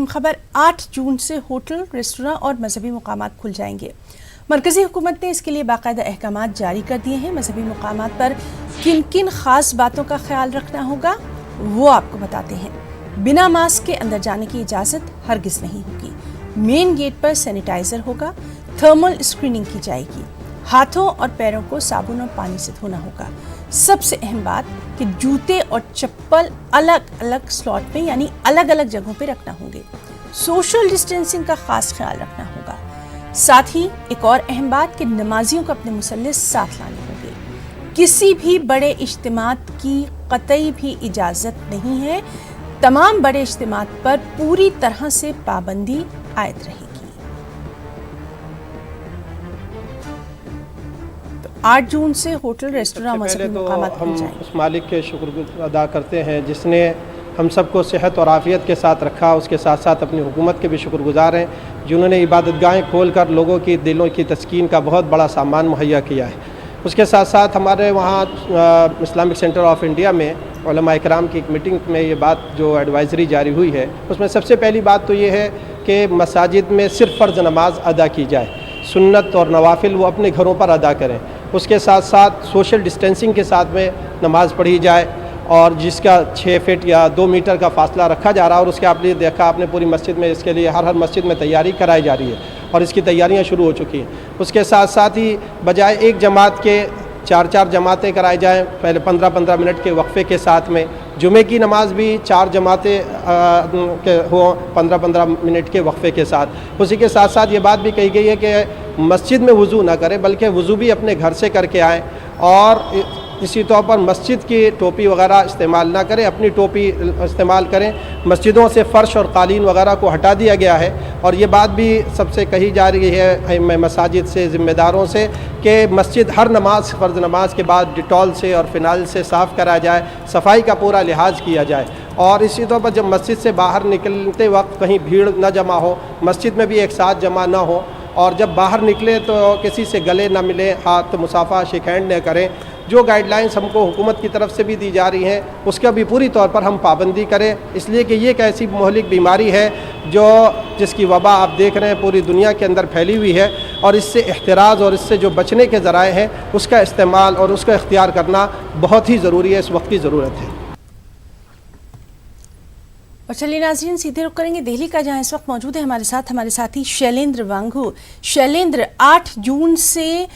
अहम खबर, 8 जून से होटल, रेस्तोरां और मजहबी मुकामात खुल जाएंगे। मरकजी हुकूमत ने इसके लिए बाकायदा अहकामात जारी कर दिए हैं। मजहबी मुकामात पर किन किन खास बातों का ख्याल रखना होगा वो आपको बताते हैं। बिना मास्क के अंदर जाने की इजाज़त हरगिज़ नहीं होगी। मेन गेट पर सैनिटाइजर होगा। थर्मल स्क्रीनिंग की जाएगी। हाथों और पैरों को साबुन और पानी से धोना होगा। सबसे अहम बात कि जूते और चप्पल अलग अलग स्लॉट में यानी अलग अलग जगहों पे रखना होंगे। सोशल डिस्टेंसिंग का खास ख्याल रखना होगा। साथ ही एक और अहम बात कि नमाजियों को अपने मुसल्ले साथ लाने होंगे। किसी भी बड़े इज्तिमात की कतई भी इजाज़त नहीं है। तमाम बड़े इज्तिमात पर पूरी तरह से पाबंदी आयद रहेगी। 8 जून से होटल, रेस्तोरां, मजहबी मुकामात खुल जाएंगे। उस मालिक के शुक्र अदा करते हैं जिसने हम सबको सेहत और आफियत के साथ रखा। उसके साथ साथ अपनी हुकूमत के भी शुक्रगुजार हैं जिन्होंने इबादतगाहें खोलकर लोगों की दिलों की तस्कीन का बहुत बड़ा सामान मुहैया किया है। उसके साथ साथ हमारे वहाँ इस्लामिक सेंटर ऑफ इंडिया में उलमा इकराम की एक मीटिंग में ये बात जो एडवाइज़री जारी हुई है उसमें सबसे पहली बात तो ये है कि मसाजिद में सिर्फ फ़र्ज़ नमाज अदा की जाए। सुन्नत और नवाफिल वो अपने घरों पर अदा करें। उसके साथ साथ सोशल डिस्टेंसिंग के साथ में नमाज़ पढ़ी जाए और जिसका 6 फीट या 2 मीटर का फासला रखा जा रहा है और उसके आपने देखा आपने पूरी मस्जिद में इसके लिए हर मस्जिद में तैयारी कराई जा रही है और इसकी तैयारियां शुरू हो चुकी हैं। उसके साथ साथ ही बजाय एक जमात के 4-4 जमातें कराई जाएं, पहले 15-15 मिनट के वक्फे के साथ में। जुमे की नमाज भी 4 जमातें हो 15-15 मिनट के वक्फे के साथ। उसी के साथ साथ ये बात भी कही गई है कि मस्जिद में वज़ू ना करें बल्कि वज़ू भी अपने घर से करके आएँ और इसी तौर पर मस्जिद की टोपी वगैरह इस्तेमाल ना करें, अपनी टोपी इस्तेमाल करें। मस्जिदों से फ़र्श और कालीन वगैरह को हटा दिया गया है और ये बात भी सबसे कही जा रही है मसाजिद से, ज़िम्मेदारों से कि मस्जिद हर नमाज फ़र्ज़ नमाज के बाद डिटॉल से और फिनाइल से साफ़ करा जाए, सफाई का पूरा लिहाज किया जाए। और इसी तौर पर जब मस्जिद से बाहर निकलते वक्त कहीं भीड़ न जमा हो, मस्जिद में भी एक साथ जमा ना हो और जब बाहर निकले तो किसी से गले न मिले, हाथ मुसाफा शेक हैंड न करें। जो गाइडलाइंस हमको हुकूमत की तरफ से भी दी जा रही हैं उसका भी पूरी तौर पर हम पाबंदी करें, इसलिए कि ये एक ऐसी मोहलिक बीमारी है जिसकी वबा आप देख रहे हैं पूरी दुनिया के अंदर फैली हुई है और इससे एहतिराज़ और इससे जो बचने के ज़राए हैं उसका इस्तेमाल और उसका इख्तियार करना बहुत ही ज़रूरी है, इस वक्त की ज़रूरत है। और चलिए नाज़रीन सीधे रुक करेंगे दिल्ली का, जहां इस वक्त मौजूद है हमारे साथी शैलेंद्र वांगू। शैलेंद्र, 8 जून से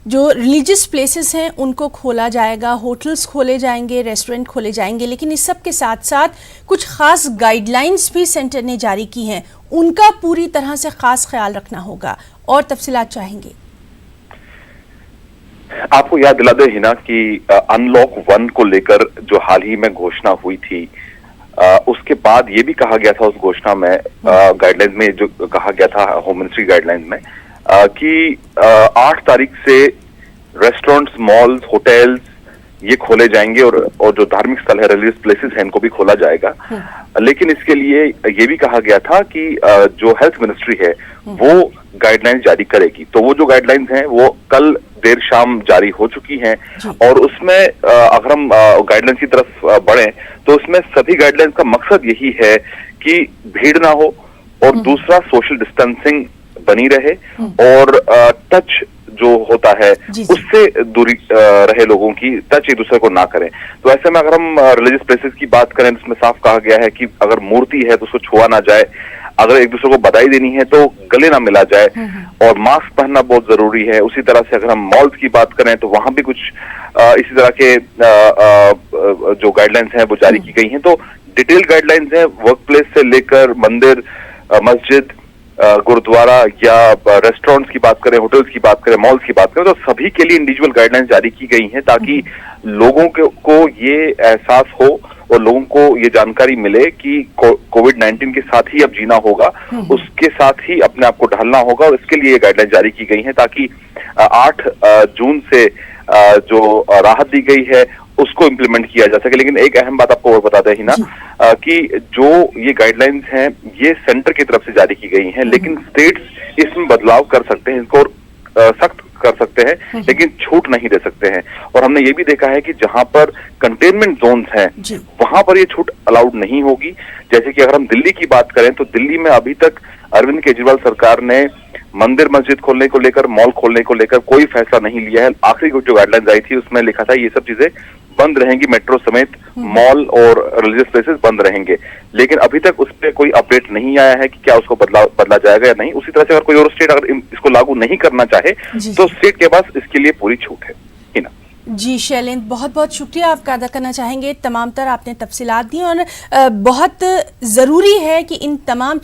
जो रिलीजियस प्लेसेस हैं उनको खोला जाएगा, होटल्स खोले जाएंगे, रेस्टोरेंट खोले जाएंगे, लेकिन इस सब के साथ साथ कुछ खास गाइडलाइंस भी सेंटर ने जारी की हैं, उनका पूरी तरह से खास ख्याल रखना होगा और तफसीलात चाहेंगे। आपको याद दिला दे हिना कि अनलॉक 1 को लेकर जो हाल ही में घोषणा हुई थी उसके बाद ये भी कहा गया था उस घोषणा में गाइडलाइंस में जो कहा गया था होम मिनिस्ट्री गाइडलाइंस में कि 8 तारीख से रेस्टोरेंट्स, मॉल्स, होटल्स ये खोले जाएंगे और जो धार्मिक स्थल है, रिलीजियस प्लेसेस हैं, इनको भी खोला जाएगा। लेकिन इसके लिए ये भी कहा गया था कि जो हेल्थ मिनिस्ट्री है वो गाइडलाइंस जारी करेगी। तो वो जो गाइडलाइंस हैं वो कल देर शाम जारी हो चुकी हैं और उसमें अगर हम गाइडलाइंस की तरफ बढ़े तो उसमें सभी गाइडलाइंस का मकसद यही है कि भीड़ ना हो और दूसरा सोशल डिस्टेंसिंग बनी रहे और टच जो होता है उससे दूरी रहे, लोगों की टच एक दूसरे को ना करें। तो ऐसे में अगर हम रिलीजियस प्लेसेस की बात करें तो उसमें साफ कहा गया है कि अगर मूर्ति है तो उसको छुआ ना जाए, अगर एक दूसरे को बधाई देनी है तो गले ना मिला जाए और मास्क पहनना बहुत जरूरी है। उसी तरह से अगर हम मॉल्स की बात करें तो वहां भी कुछ इसी तरह के जो गाइडलाइंस हैं वो जारी की गई हैं। तो डिटेल गाइडलाइंस हैं वर्क प्लेस से लेकर मंदिर, मस्जिद, गुरुद्वारा या रेस्टोरेंट्स की बात करें, होटल्स की बात करें, मॉल्स की बात करें, तो सभी के लिए इंडिविजुअल गाइडलाइंस जारी की गई हैं ताकि लोगों को ये एहसास हो और लोगों को ये जानकारी मिले कि कोविड-19 के साथ ही अब जीना होगा, उसके साथ ही अपने आप को ढालना होगा और इसके लिए ये जारी की गई है ताकि 8 जून से जो राहत दी गई है उसको इम्प्लीमेंट किया जा सके। लेकिन एक अहम बात आपको और बता दें हिना कि जो ये गाइडलाइंस हैं ये सेंटर की तरफ से जारी की गई हैं, लेकिन स्टेट्स इसमें बदलाव कर सकते हैं, इसको सख्त कर सकते हैं, लेकिन छूट नहीं दे सकते हैं। और हमने ये भी देखा है कि जहां पर कंटेनमेंट जोन्स हैं वहां पर ये छूट अलाउड नहीं होगी। जैसे कि अगर हम दिल्ली की बात करें तो दिल्ली में अभी तक अरविंद केजरीवाल सरकार ने मंदिर मस्जिद खोलने को लेकर, मॉल खोलने को लेकर कोई फैसला नहीं लिया है। आखिरी जो गाइडलाइंस आई थी उसमें लिखा था ये सब चीजें बंद रहेंगी, मेट्रो समेत मॉल और रिलीजियस प्लेसेस बंद रहेंगे, लेकिन अभी तक उस पर कोई अपडेट नहीं आया है कि क्या उसको बदला जाएगा या नहीं। उसी तरह से अगर कोई और स्टेट अगर इसको लागू नहीं करना चाहे तो स्टेट के पास इसके लिए पूरी छूट है। जी शैलेंद्र, बहुत बहुत शुक्रिया आपका अदा करना चाहेंगे। तमाम तर आपने तफसीलात दी और बहुत ज़रूरी है कि इन तमाम